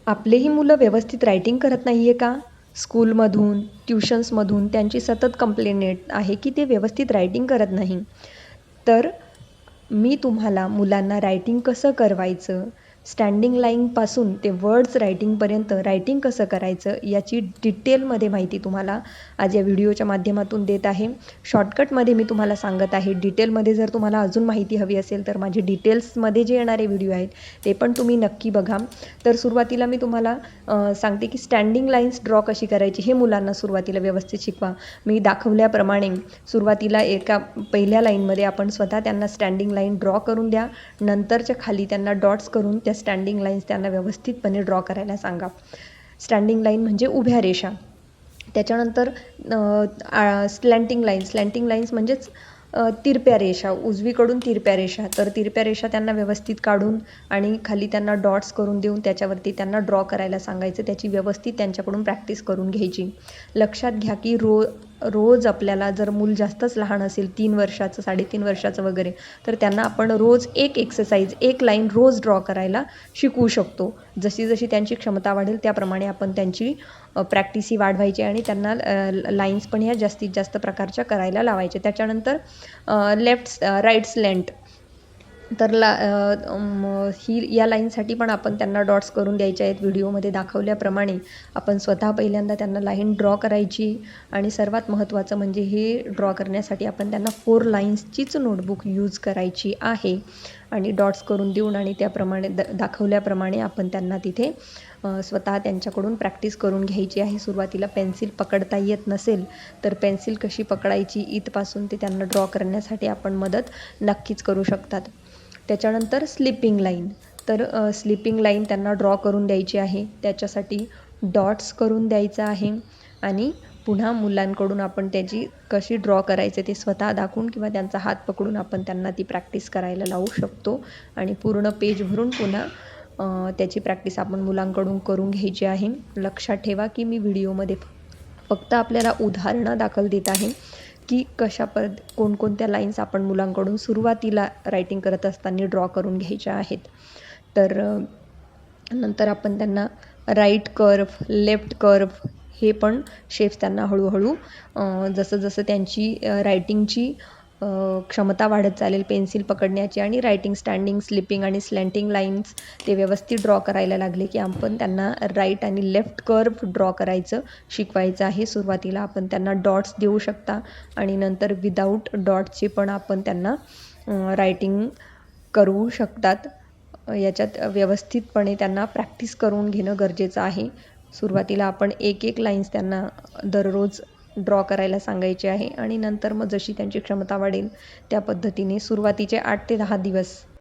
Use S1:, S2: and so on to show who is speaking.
S1: आपलेही मुलं व्यवस्थित रायटिंग करत नाही आहे का? स्कूलमधून, ट्युशन्समधून त्यांची सतत कंप्लेंट येत आहे की ते व्यवस्थित रायटिंग करत नाही. तर मी तुम्हाला मुलांना रायटिंग कसं करवायचं, स्टँडिंग लाईनपासून ते वर्ड्स रायटिंगपर्यंत रायटिंग कसं करायचं याची डिटेलमध्ये माहिती तुम्हाला आज या व्हिडिओच्या माध्यमातून देत आहे. शॉर्टकटमध्ये मी तुम्हाला सांगत आहे. डिटेलमध्ये जर तुम्हाला अजून माहिती हवी असेल तर माझे डिटेल्समध्ये जे येणारे व्हिडिओ आहेत ते पण तुम्ही नक्की बघा. तर सुरुवातीला मी तुम्हाला सांगते की स्टँडिंग लाईन्स ड्रॉ कशी करायची हे मुलांना सुरुवातीला व्यवस्थित शिकवा. मी दाखवल्याप्रमाणे सुरुवातीला एका पहिल्या लाईनमध्ये आपण स्वतः त्यांना स्टँडिंग लाईन ड्रॉ करून द्या. नंतरच्या खाली त्यांना डॉट्स करून त्या स्टँडिंग लाईन्स त्यांना व्यवस्थितपणे ड्रॉ करायला सांगा. स्टँडिंग लाईन म्हणजे उभ्या रेषा. त्याच्यानंतर स्लँटिंग लाईन्स म्हणजेच तिरप्या रेषा, उजवीकडून तिरप्या रेषा. तर तिरप्या रेषा त्यांना व्यवस्थित काढून आणि खाली त्यांना डॉट्स करून देऊन त्याच्यावरती त्यांना ड्रॉ करायला सांगायचं. त्याची व्यवस्थित त्यांच्याकडून प्रॅक्टिस करून घ्यायची. लक्षात घ्या की रोज आपल्याला जर मूल जास्तच लहान असेल 3 वर्षाचं, 3.5 वर्षाचं वगैरे, तर त्यांना आपण रोज एक एक्सरसाइज, एक लाईन रोज ड्रॉ करायला शिकवू शकतो. जशी जशी त्यांची क्षमता वाढेल त्याप्रमाणे आपण त्यांची प्रॅक्टिस ही वाढवायची आणि त्यांना लाईन्स पण ह्या जास्तीत जास्त प्रकारच्या करायला लावायचे. त्याच्यानंतर राईट स्लँट. तर या लाईनसाठी पण आपण त्यांना डॉट्स करून द्यायचे आहेत. व्हिडिओमध्ये दाखवल्याप्रमाणे आपण स्वतः पहिल्यांदा त्यांना लाईन ड्रॉ करायची आणि सर्वात महत्त्वाचं म्हणजे हे ड्रॉ करण्यासाठी आपण त्यांना 4 लाईन्सचीच नोटबुक यूज करायची आहे आणि डॉट्स करून देऊन आणि त्याप्रमाणे दाखवल्याप्रमाणे आपण त्यांना तिथे स्वतः त्यांच्याकडून प्रॅक्टिस करून घ्यायची आहे. सुरुवातीला पेन्सिल पकडता येत नसेल तर पेन्सिल कशी पकडायची इथपासून ते त्यांना ड्रॉ करण्यासाठी आपण मदत नक्कीच करू शकतात. त्याच्यानंतर स्लिपिंग लाईन. तर स्लिपिंग लाईन त्यांना ड्रॉ करून द्यायची आहे. त्याच्यासाठी डॉट्स करून द्यायचं आहे आणि पुन्हा मुलांकडून आपण त्याची कशी ड्रॉ करायचे ते स्वतः दाखवून किंवा त्यांचा हात पकडून आपण त्यांना ती प्रॅक्टिस करायला लावू शकतो आणि पूर्ण पेज भरून पुन्हा त्याची प्रॅक्टिस आपण मुलांकडून करून घ्यायची आहे. लक्षात ठेवा की मी व्हिडिओमध्ये फक्त आपल्याला उदाहरणं दाखल देत आहे की कोणकोणत्या लाईन्स आपण मुलांकडून सुरुवातीला रायटिंग करत असताना ड्रॉ करून घ्यायच्या आहेत. तर नंतर आपण त्यांना राईट कर्व, लेफ्ट कर्व हे पण शेप्स त्यांना हळूहळू जसं जसं त्यांची रायटिंगची क्षमता वाढत चालेल, पेन्सिल पकडण्याची आणि रायटिंग, स्टँडिंग, स्लिपिंग आणि स्लँटिंग लाईन्स ते व्यवस्थित ड्रॉ करायला लागले की आपण त्यांना राईट आणि लेफ्ट कर्व ड्रॉ करायचं शिकवायचं आहे. सुरुवातीला आपण त्यांना डॉट्स देऊ शकता आणि नंतर विदाऊट डॉट्सचे पण आपण त्यांना रायटिंग करू शकतात. याच्यात व्यवस्थितपणे त्यांना प्रॅक्टिस करून घेणं गरजेचं आहे. सुरुवातीला आपण एक लाईन्स त्यांना दररोज ड्रॉ करायला सांगायचे आहे आणि नंतर मग जशी त्यांची क्षमता वाढेल त्या पद्धतीने सुरुवातीचे 8 ते 10 दिवस